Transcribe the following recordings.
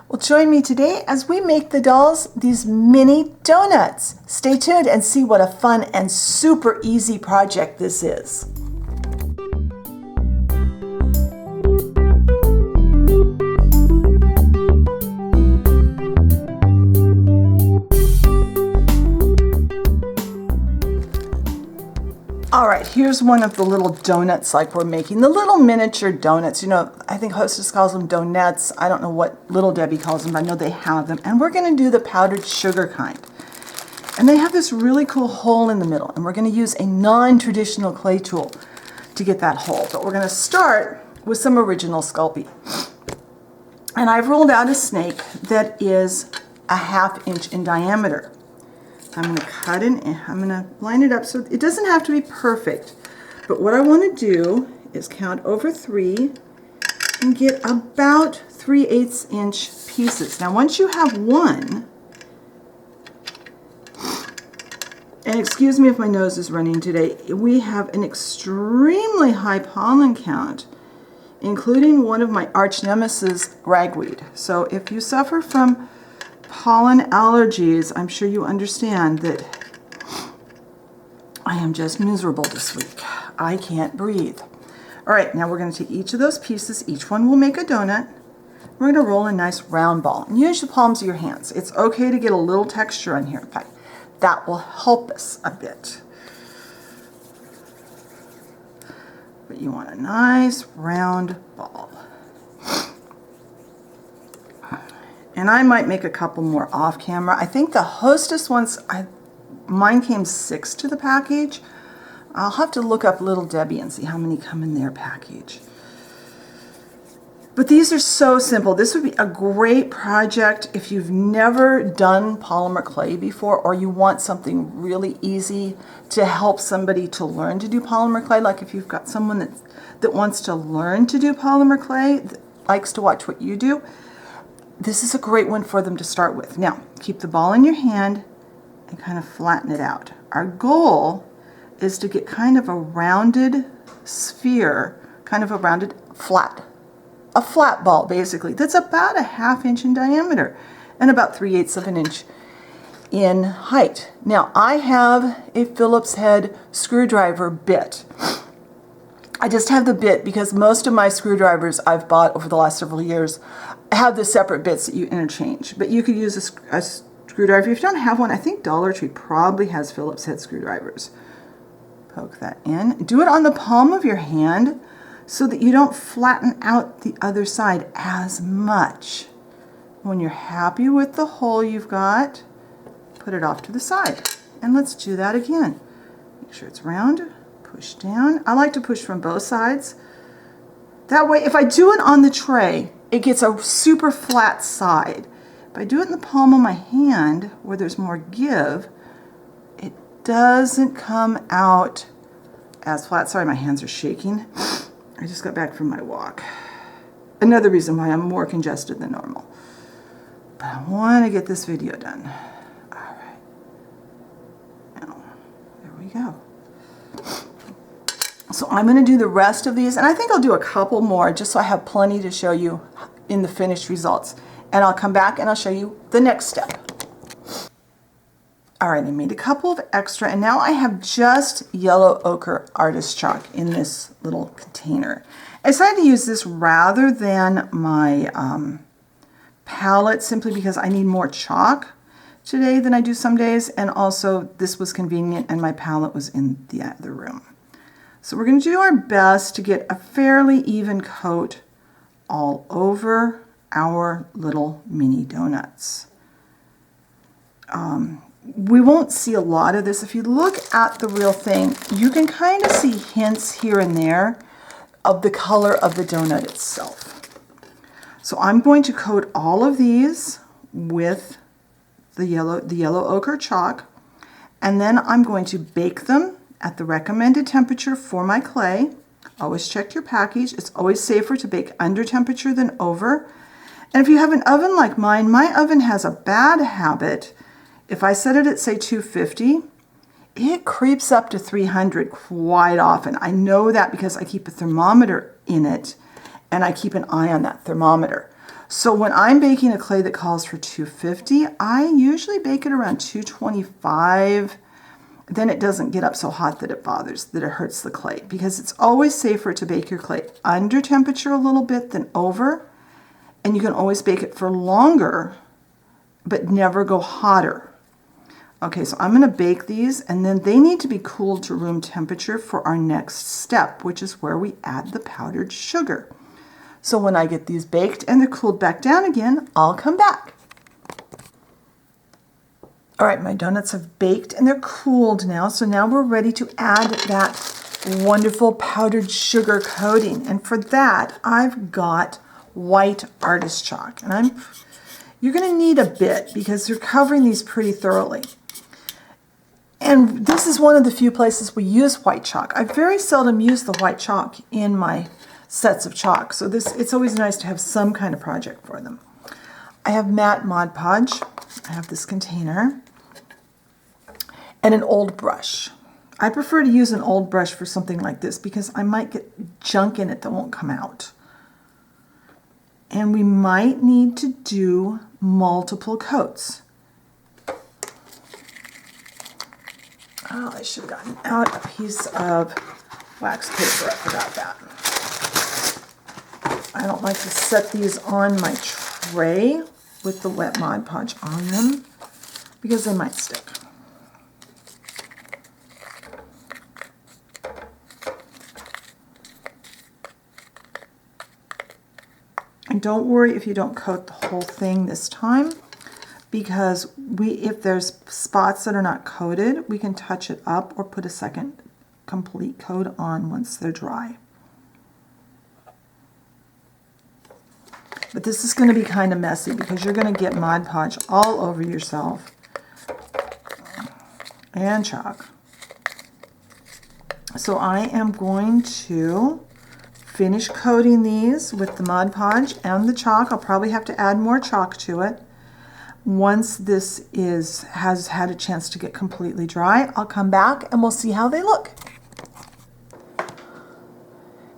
Well, join me today as we make the dolls these mini donuts. Stay tuned and see what a fun and super easy project this is. All right, here's one of the little donuts like we're making, the little miniature donuts. You know, I think Hostess calls them donuts. I don't know what Little Debbie calls them, but I know they have them. And we're gonna do the powdered sugar kind. And they have this really cool hole in the middle, and we're gonna use a non-traditional clay tool to get that hole. But we're gonna start with some original Sculpey. And I've rolled out a snake that is a 1/2 inch in diameter. I'm going to cut it in, I'm going to line it up so it doesn't have to be perfect. But what I want to do is count over 3 and get about 3/8 inch pieces. Now once you have one, and excuse me if my nose is running today, we have an extremely high pollen count, including one of my arch nemesis, ragweed. So if you suffer from pollen allergies, I'm sure you understand that I am just miserable this week. I can't breathe. All right, now we're going to take each of those pieces. Each one will make a donut. We're going to roll a nice round ball and use the palms of your hands. It's okay to get a little texture on here. In fact, that will help us a bit. But you want a nice round ball. And I might make a couple more off camera. I think the Hostess ones, mine came 6 to the package. I'll have to look up Little Debbie and see how many come in their package. But these are so simple. This would be a great project if you've never done polymer clay before, or you want something really easy to help somebody to learn to do polymer clay. Like if you've got someone that wants to learn to do polymer clay, that likes to watch what you do, this is a great one for them to start with. Now, keep the ball in your hand and kind of flatten it out. Our goal is to get kind of a rounded sphere, kind of a rounded a flat ball basically, that's about a 1/2 inch in diameter and about 3/8 of an inch in height. Now, I have a Phillips head screwdriver bit. I just have the bit because most of my screwdrivers I've bought over the last several years have the separate bits that you interchange. But you could use a screwdriver. If you don't have one, I think Dollar Tree probably has Phillips head screwdrivers. Poke that in. Do it on the palm of your hand so that you don't flatten out the other side as much. When you're happy with the hole you've got, put it off to the side. And let's do that again. Make sure it's round. Push down. I like to push from both sides. That way, if I do it on the tray, it gets a super flat side. If I do it in the palm of my hand, where there's more give, it doesn't come out as flat. Sorry, my hands are shaking. I just got back from my walk. Another reason why I'm more congested than normal. But I want to get this video done. All right. Now, there we go. So I'm going to do the rest of these, and I think I'll do a couple more just so I have plenty to show you in the finished results. And I'll come back and I'll show you the next step. All right, I made a couple of extra, and now I have just yellow ochre artist chalk in this little container. I decided to use this rather than my palette simply because I need more chalk today than I do some days, and also this was convenient and my palette was in the other room. So we're going to do our best to get a fairly even coat all over our little mini donuts. We won't see a lot of this. If you look at the real thing, you can kind of see hints here and there of the color of the donut itself. So I'm going to coat all of these with the yellow ochre chalk, and then I'm going to bake them at the recommended temperature for my clay. Always check your package. It's always safer to bake under temperature than over. And if you have an oven like mine, my oven has a bad habit. If I set it at, say, 250, it creeps up to 300 quite often. I know that because I keep a thermometer in it, and I keep an eye on that thermometer. So when I'm baking a clay that calls for 250, I usually bake it around 225. Then it doesn't get up so hot that it hurts the clay, because it's always safer to bake your clay under temperature a little bit than over. And you can always bake it for longer, but never go hotter. Okay, so I'm going to bake these, and then they need to be cooled to room temperature for our next step, which is where we add the powdered sugar. So when I get these baked and they're cooled back down again, I'll come back. All right, my donuts have baked and they're cooled now. So now we're ready to add that wonderful powdered sugar coating. And for that, I've got white artist chalk. And you're going to need a bit because you're covering these pretty thoroughly. And this is one of the few places we use white chalk. I very seldom use the white chalk in my sets of chalk. So it's always nice to have some kind of project for them. I have matte Mod Podge. I have this container. And an old brush. I prefer to use an old brush for something like this because I might get junk in it that won't come out. And we might need to do multiple coats. Oh, I should have gotten out a piece of wax paper. I forgot that. I don't like to set these on my tray with the wet Mod Podge on them because they might stick. And don't worry if you don't coat the whole thing this time, because if there's spots that are not coated, we can touch it up or put a second complete coat on once they're dry. But this is going to be kind of messy because you're going to get Mod Podge all over yourself and chalk. So I am going to finish coating these with the Mod Podge and the chalk. I'll probably have to add more chalk to it. Once this has had a chance to get completely dry, I'll come back and we'll see how they look.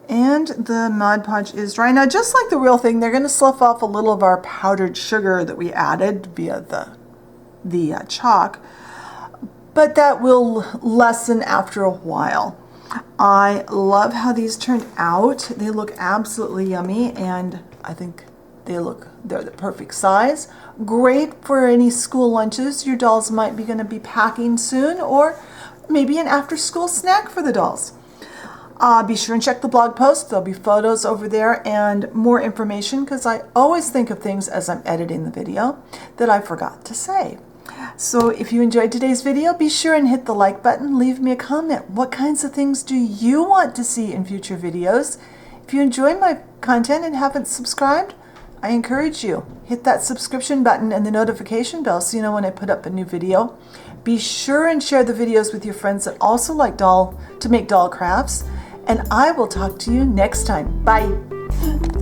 And the Mod Podge is dry. Now, just like the real thing, they're going to slough off a little of our powdered sugar that we added via the chalk, but that will lessen after a while. I love how these turned out. They look absolutely yummy, and I think they're the perfect size. Great for any school lunches your dolls might be going to be packing soon, or maybe an after-school snack for the dolls. Be sure and check the blog post. There'll be photos over there and more information, because I always think of things as I'm editing the video that I forgot to say. So if you enjoyed today's video, be sure and hit the like button. Leave me a comment. What kinds of things do you want to see in future videos? If you enjoy my content and haven't subscribed, I encourage you. Hit that subscription button and the notification bell so you know when I put up a new video. Be sure and share the videos with your friends that also like to make doll crafts. And I will talk to you next time. Bye.